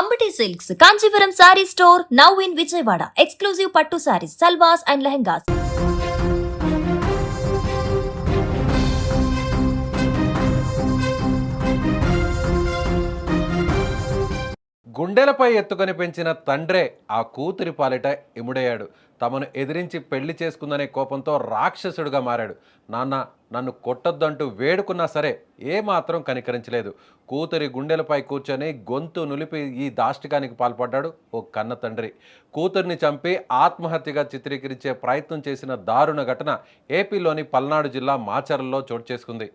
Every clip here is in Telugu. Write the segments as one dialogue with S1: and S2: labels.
S1: Ambati Silks, Kanchipuram Saree Store, now in Vijayawada. Exclusive Pattu Sarees, Salwas and Lehengas.
S2: గుండెలపై ఎత్తుకొని పెంచిన తండ్రే ఆ కూతురి పాలిట ఇముడయ్యాడు. తమను ఎదిరించి పెళ్లి చేసుకుందనే కోపంతో రాక్షసుడిగా మారాడు. నాన్న నన్ను కొట్టొద్దంటూ వేడుకున్నా సరే ఏమాత్రం కనికరించలేదు. కూతురి గుండెలపై కూర్చొని గొంతు నులిపి ఈ దాష్టికానికి పాల్పడ్డాడు ఓ కన్న తండ్రి. కూతుర్ని చంపి ఆత్మహత్యగా చిత్రీకరించే ప్రయత్నం చేసిన దారుణ ఘటన ఏపీలోని పల్నాడు జిల్లా మాచర్లలో చోటు చేసుకుంది.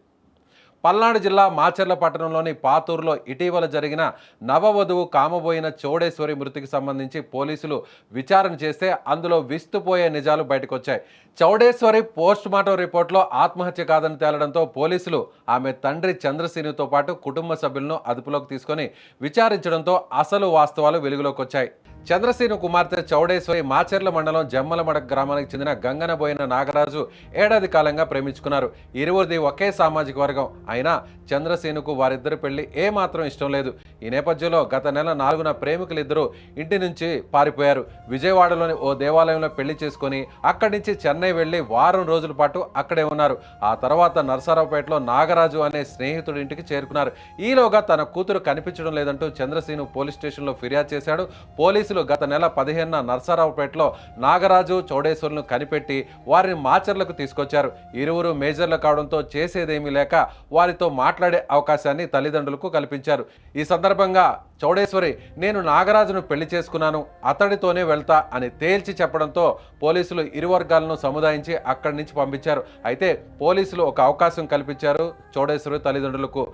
S2: పల్నాడు జిల్లా మాచర్ల పట్టణంలోని పాతూరులో ఇటీవల జరిగిన నవవధువు కామబోయిన చౌడేశ్వరి మృతికి సంబంధించి పోలీసులు విచారణ చేస్తే అందులో విస్తుపోయే నిజాలు బయటకొచ్చాయి. చౌడేశ్వరి పోస్టుమార్టం రిపోర్ట్లో ఆత్మహత్య కాదని తేలడంతో పోలీసులు ఆమె తండ్రి చంద్రశీనుతో పాటు కుటుంబ సభ్యులను అదుపులోకి తీసుకొని విచారించడంతో అసలు వాస్తవాలు వెలుగులోకి వచ్చాయి. చంద్రశీను కుమార్తె చౌడేశ్వరి మాచర్ల మండలం జమ్మలమడ గ్రామానికి చెందిన గంగనబోయిన నాగరాజు ఏడాది కాలంగా ప్రేమించుకున్నారు. ఇరువురిది ఒకే సామాజిక వర్గం అయినా చంద్రశీనుకు వారిద్దరి పెళ్లి ఏమాత్రం ఇష్టం లేదు. ఈ నేపథ్యంలో గత నెల 4న ప్రేమికులిద్దరూ ఇంటి నుంచి పారిపోయారు. విజయవాడలోని ఓ దేవాలయంలో పెళ్లి చేసుకుని అక్కడి నుంచి చెన్నై వెళ్లి వారం రోజుల పాటు అక్కడే ఉన్నారు. ఆ తర్వాత నరసరావుపేటలో నాగరాజు అనే స్నేహితుడి ఇంటికి చేరుకున్నారు. ఈలోగా తన కూతురు కనిపించడం లేదంటూ చంద్రశీను పోలీస్ స్టేషన్లో ఫిర్యాదు చేశాడు. పోలీసులు గత నెల 15న నరసరావుపేటలో నాగరాజు చౌడేశ్వరులను కనిపెట్టి వారిని మాచర్లకు తీసుకొచ్చారు. ఇరువురు మేజర్లు కావడంతో చేసేదేమీ లేక వారితో మాట్లాడే అవకాశాన్ని తల్లిదండ్రులకు కల్పించారు. ఈ సందర్భంగా చౌడేశ్వరి నేను నాగరాజును పెళ్లి చేసుకున్నాను, అతడితోనే వెళ్తా అని తేల్చి చెప్పడంతో పోలీసులు ఇరు వర్గాలను సముదాయించి అక్కడి నుంచి పంపించారు. అయితే పోలీసులు ఒక అవకాశం కల్పించారు చౌడేశ్వరి తల్లిదండ్రులకు.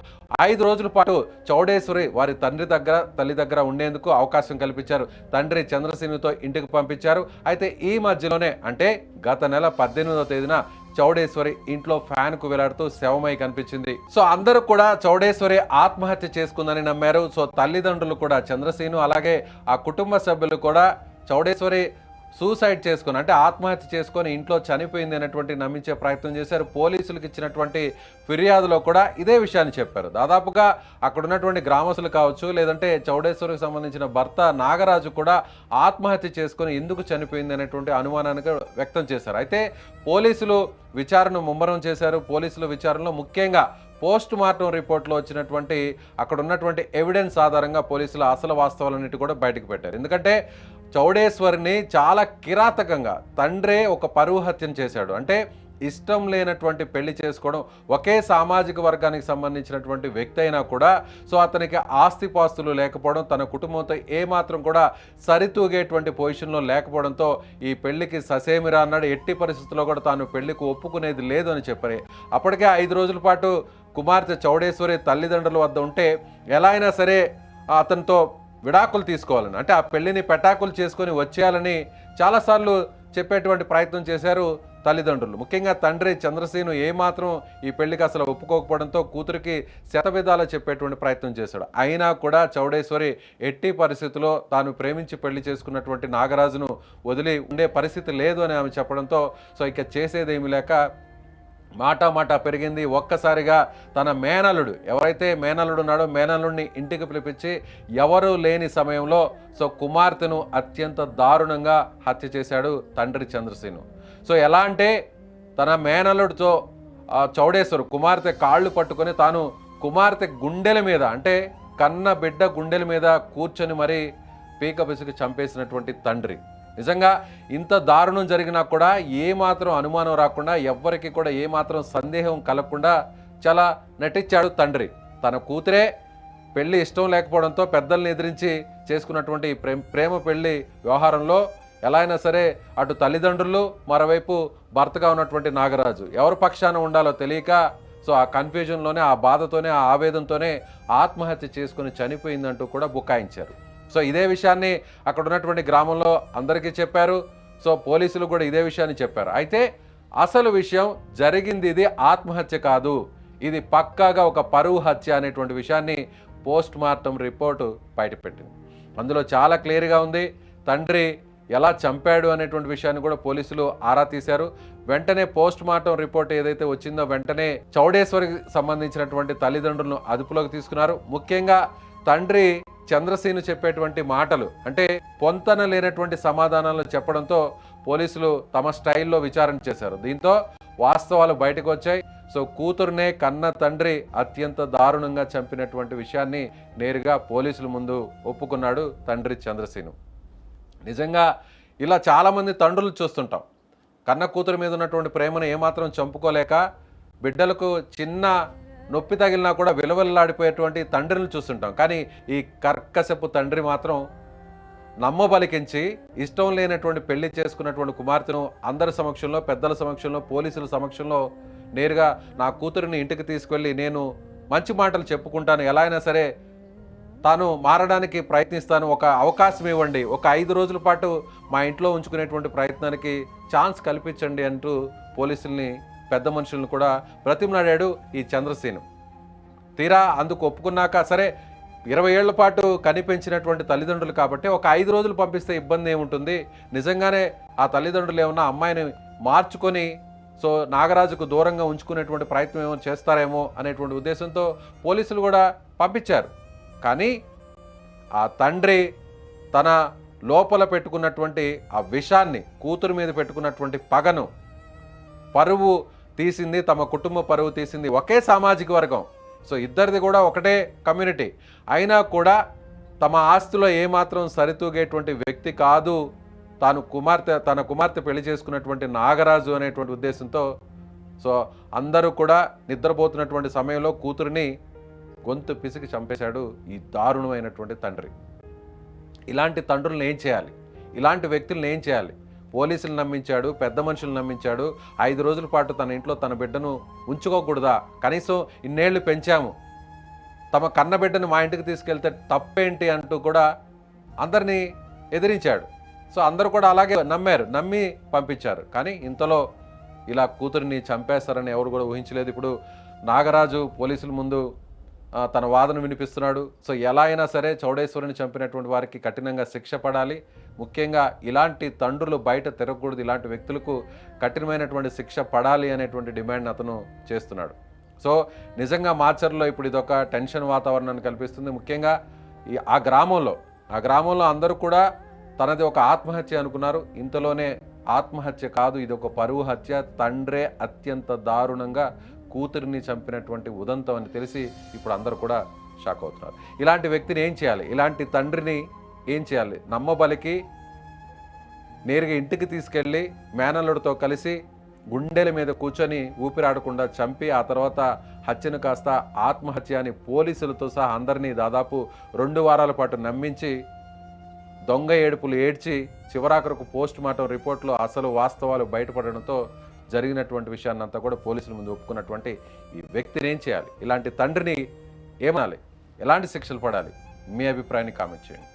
S2: 5 రోజుల పాటు చౌడేశ్వరి వారి తల్లి దగ్గర ఉండేందుకు అవకాశం కల్పించారు. తండ్రి చంద్రశీనుతో ఇంటికి పంపించారు. అయితే ఈ మధ్యలోనే అంటే గత నెల 18వ తేదీన చౌడేశ్వరి ఇంట్లో ఫ్యాన్ కు వేలాడుతూ శవమై కనిపించింది. సో అందరూ కూడా చౌడేశ్వరి ఆత్మహత్య చేసుకుందని నమ్మారు. సో తల్లిదండ్రులు కూడా చంద్రశీను అలాగే ఆ కుటుంబ సభ్యులు కూడా చౌడేశ్వరి సూసైడ్ చేసుకుని అంటే ఆత్మహత్య చేసుకొని ఇంట్లో చనిపోయింది అనేటువంటి నమ్మించే ప్రయత్నం చేశారు. పోలీసులకు ఇచ్చినటువంటి ఫిర్యాదులో కూడా ఇదే విషయాన్ని చెప్పారు. దాదాపుగా అక్కడ ఉన్నటువంటి గ్రామస్తులు కావచ్చు లేదంటే చౌడేశ్వరికి సంబంధించిన భర్త నాగరాజు కూడా ఆత్మహత్య చేసుకొని ఎందుకు చనిపోయింది అనేటువంటి అనుమానాన్ని వ్యక్తం చేశారు. అయితే పోలీసులు విచారణ ముమ్మరం చేశారు. పోలీసుల విచారణలో ముఖ్యంగా పోస్ట్ మార్టం రిపోర్ట్లో వచ్చినటువంటి అక్కడ ఉన్నటువంటి ఎవిడెన్స్ ఆధారంగా పోలీసులు అసలు వాస్తవాలన్నిటి కూడా బయటకు పెట్టారు. ఎందుకంటే చౌడేశ్వరిని చాలా కిరాతకంగా తండ్రే ఒక పరువు హత్యను చేశాడు. అంటే ఇష్టం లేనటువంటి పెళ్లి చేసుకోవడం, ఒకే సామాజిక వర్గానికి సంబంధించినటువంటి వ్యక్తి అయినా కూడా సో అతనికి ఆస్తిపాస్తులు లేకపోవడం, తన కుటుంబంతో ఏమాత్రం కూడా సరితూగేటువంటి పొజిషన్లో లేకపోవడంతో ఈ పెళ్లికి ససేమిరా అన్నాడు. ఎట్టి పరిస్థితుల్లో కూడా తాను పెళ్లికి ఒప్పుకునేది లేదు అని చెప్పారు. అప్పటికే 5 రోజుల పాటు కుమార్తె చౌడేశ్వరి తల్లిదండ్రుల వద్ద ఉంటే ఎలా అయినా సరే అతనితో విడాకులు తీసుకోవాలని అంటే ఆ పెళ్లిని పెటాకులు చేసుకొని వచ్చేయాలని చాలాసార్లు చెప్పేటువంటి ప్రయత్నం చేశారు తల్లిదండ్రులు. ముఖ్యంగా తండ్రి చంద్రశీను ఏమాత్రం ఈ పెళ్లికి అసలు ఒప్పుకోకపోవడంతో కూతురికి శతవిధాలా చెప్పేటువంటి ప్రయత్నం చేశాడు. అయినా కూడా చౌడేశ్వరి ఎట్టి పరిస్థితుల్లో తాను ప్రేమించి పెళ్లి చేసుకున్నటువంటి నాగరాజును వదిలి ఉండే పరిస్థితి లేదు అని ఆమె చెప్పడంతో సో ఇక చేసేదేమీ లేక మాట పెరిగింది. ఒక్కసారిగా తన మేనల్లుడు ఎవరైతే మేనల్లుడు ఉన్నాడో మేనల్లుడిని ఇంటికి పిలిపించి ఎవరూ లేని సమయంలో సో కుమార్తెను అత్యంత దారుణంగా హత్య చేశాడు తండ్రి చంద్రశీను. సో ఎలా అంటే తన మేనల్లుడితో చౌడేశ్వరు కుమార్తె కాళ్ళు పట్టుకొని తాను కుమార్తె గుండెల మీద అంటే కన్న బిడ్డ గుండెల మీద కూర్చొని మరీ పీక పిసికి చంపేసినటువంటి తండ్రి. నిజంగా ఇంత దారుణం జరిగినా కూడా ఏమాత్రం అనుమానం రాకుండా ఎవ్వరికి కూడా ఏమాత్రం సందేహం కలగకుండా చాలా నటించాడు తండ్రి. తన కూతురే పెళ్లి ఇష్టం లేకపోవడంతో పెద్దల్ని ఎదిరించి చేసుకున్నటువంటి ప్రేమ పెళ్లి వ్యవహారంలో ఎలా అయినా సరే అటు తల్లిదండ్రులు మరోవైపు భర్తగా ఉన్నటువంటి నాగరాజు ఎవరి పక్షాన ఉండాలో తెలియక సో ఆ కన్ఫ్యూజన్లోనే ఆ బాధతోనే ఆ ఆవేదనతోనే ఆత్మహత్య చేసుకుని చనిపోయిందంటూ కూడా బుకాయించారు. సో ఇదే విషయాన్ని అక్కడ ఉన్నటువంటి గ్రామంలో అందరికీ చెప్పారు. సో పోలీసులు కూడా ఇదే విషయాన్ని చెప్పారు. అయితే అసలు విషయం జరిగింది ఇది ఆత్మహత్య కాదు, ఇది పక్కాగా ఒక పరువు హత్య అనేటువంటి విషయాన్ని పోస్ట్ మార్టం రిపోర్టు బయటపెట్టింది. అందులో చాలా క్లియర్గా ఉంది తండ్రి ఎలా చంపాడు అనేటువంటి విషయాన్ని కూడా పోలీసులు ఆరా తీశారు. వెంటనే పోస్ట్ మార్టం రిపోర్ట్ ఏదైతే వచ్చిందో వెంటనే చౌడేశ్వరికి సంబంధించినటువంటి తల్లిదండ్రులను అదుపులోకి తీసుకున్నారు. ముఖ్యంగా తండ్రి చంద్రసేను చెప్పేటువంటి మాటలు అంటే పొంతన లేనటువంటి సమాధానాలు చెప్పడంతో పోలీసులు తమ స్టైల్లో విచారణ చేశారు. దీంతో వాస్తవాలు బయటకు వచ్చాయి. సో కూతురునే కన్న తండ్రి అత్యంత దారుణంగా చంపినటువంటి విషయాన్ని నేరుగా పోలీసుల ముందు ఒప్పుకున్నాడు తండ్రి చంద్రసేను. నిజంగా ఇలా చాలామంది తండ్రులు చూస్తుంటాం. కన్న కూతురు మీద ఉన్నటువంటి ప్రేమను ఏమాత్రం చంపుకోలేక బిడ్డలకు చిన్న నొప్పి తగిలినా కూడా విలవల్లాడిపోయేటువంటి తండ్రిని చూస్తుంటాం. కానీ ఈ కర్కశపు తండ్రి మాత్రం నమ్మబలికించి ఇష్టం లేనటువంటి పెళ్లి చేసుకున్నటువంటి కుమార్తెను అందరి సమక్షంలో, పెద్దల సమక్షంలో, పోలీసుల సమక్షంలో నేరుగా నా కూతురిని ఇంటికి తీసుకెళ్ళి నేను మంచి మాటలు చెప్పుకుంటాను, ఎలా అయినా సరే తాను మారడానికి ప్రయత్నిస్తాను, ఒక అవకాశం ఇవ్వండి, ఒక 5 రోజుల పాటు మా ఇంట్లో ఉంచుకునేటువంటి ప్రయత్నానికి ఛాన్స్ కల్పించండి అంటూ పోలీసుల్ని, పెద్ద మనుషులను కూడా బ్రతిమలాడాడు ఈ చంద్రసేను. తీరా అందుకు ఒప్పుకున్నాక సరే 20 ఏళ్ల పాటు కనిపించినటువంటి తల్లిదండ్రులు కాబట్టి ఒక 5 రోజులు పంపిస్తే ఇబ్బంది ఏముంటుంది, నిజంగానే ఆ తల్లిదండ్రులు ఏమన్నా అమ్మాయిని మార్చుకొని సో నాగరాజుకు దూరంగా ఉంచుకునేటువంటి ప్రయత్నం ఏమో చేస్తారేమో అనేటువంటి ఉద్దేశంతో పోలీసులు కూడా పంపించారు. కానీ ఆ తండ్రి తన లోపల పెట్టుకున్నటువంటి ఆ విషాన్ని, కూతురు మీద పెట్టుకున్నటువంటి పగను, పరువు తీసింది, తమ కుటుంబ పరువు తీసింది ఒకే సామాజిక వర్గం. సో ఇద్దరిది కూడా ఒకటే కమ్యూనిటీ అయినా కూడా తమ ఆస్తిలో ఏమాత్రం సరితూగేటువంటి వ్యక్తి కాదు తన కుమార్తె పెళ్లి చేసుకున్నటువంటి నాగరాజు అనేటువంటి ఉద్దేశంతో సో అందరూ కూడా నిద్రపోతున్నటువంటి సమయంలో కూతురిని గొంతు పిసికి చంపేశాడు ఈ దారుణమైనటువంటి తండ్రి. ఇలాంటి తండ్రులను ఏం చేయాలి, ఇలాంటి వ్యక్తులను ఏం చేయాలి? పోలీసులు నమ్మించాడు, పెద్ద మనుషులు నమ్మించాడు, 5 రోజుల పాటు తన ఇంట్లో తన బిడ్డను ఉంచుకోకూడదా, కనీసం ఇన్నేళ్లు పెంచాము, తమ కన్న బిడ్డను మా ఇంటికి తీసుకెళ్తే తప్పేంటి అంటూ కూడా అందరినీ ఎదిరించాడు. సో అందరూ కూడా అలాగే నమ్మారు, నమ్మి పంపించారు. కానీ ఇంతలో ఇలా కూతురిని చంపేస్తారని ఎవరు కూడా ఊహించలేదు. ఇప్పుడు నాగరాజు పోలీసుల ముందు తన వాదన వినిపిస్తున్నాడు. సో ఎలా అయినా సరే చౌడేశ్వరిని చంపినటువంటి వారికి కఠినంగా శిక్ష పడాలి, ముఖ్యంగా ఇలాంటి తండ్రులు బయట తిరగకూడదు, ఇలాంటి వ్యక్తులకు కఠినమైనటువంటి శిక్ష పడాలి అనేటువంటి డిమాండ్ అతను చేస్తున్నాడు. సో నిజంగా మాచర్లో ఇప్పుడు ఇదొక టెన్షన్ వాతావరణాన్ని కల్పిస్తుంది. ముఖ్యంగా ఆ గ్రామంలో అందరూ కూడా తనది ఒక ఆత్మహత్య అనుకున్నారు. ఇంతలోనే ఆత్మహత్య కాదు, ఇది ఒక పరువు హత్య. తండ్రే అత్యంత దారుణంగా కూతురిని చంపినటువంటి ఉదంతం అని తెలిసి ఇప్పుడు అందరూ కూడా షాక్ అవుతున్నారు. ఇలాంటి వ్యక్తిని ఏం చేయాలి, ఇలాంటి తండ్రిని ఏం చేయాలి? నమ్మబలికి నేరుగా ఇంటికి తీసుకెళ్ళి మేనల్లుడితో కలిసి గుండెల మీద కూర్చొని ఊపిరాడకుండా చంపి ఆ తర్వాత హత్యను కాస్త ఆత్మహత్య అని పోలీసులతో సహా అందరినీ దాదాపు 2 వారాల పాటు నమ్మించి దొంగ ఏడుపులు ఏడ్చి చివరాఖరకు పోస్ట్ మార్టం రిపోర్ట్లో అసలు వాస్తవాలు బయటపడడంతో జరిగినటువంటి విషయాన్ని అంతా కూడా పోలీసుల ముందు ఒప్పుకున్నటువంటి ఈ వ్యక్తిని ఏం చేయాలి, ఇలాంటి తండ్రిని ఏమనాలి, ఎలాంటి శిక్షలు పడాలి? మీ అభిప్రాయాన్ని కామెంట్ చేయండి.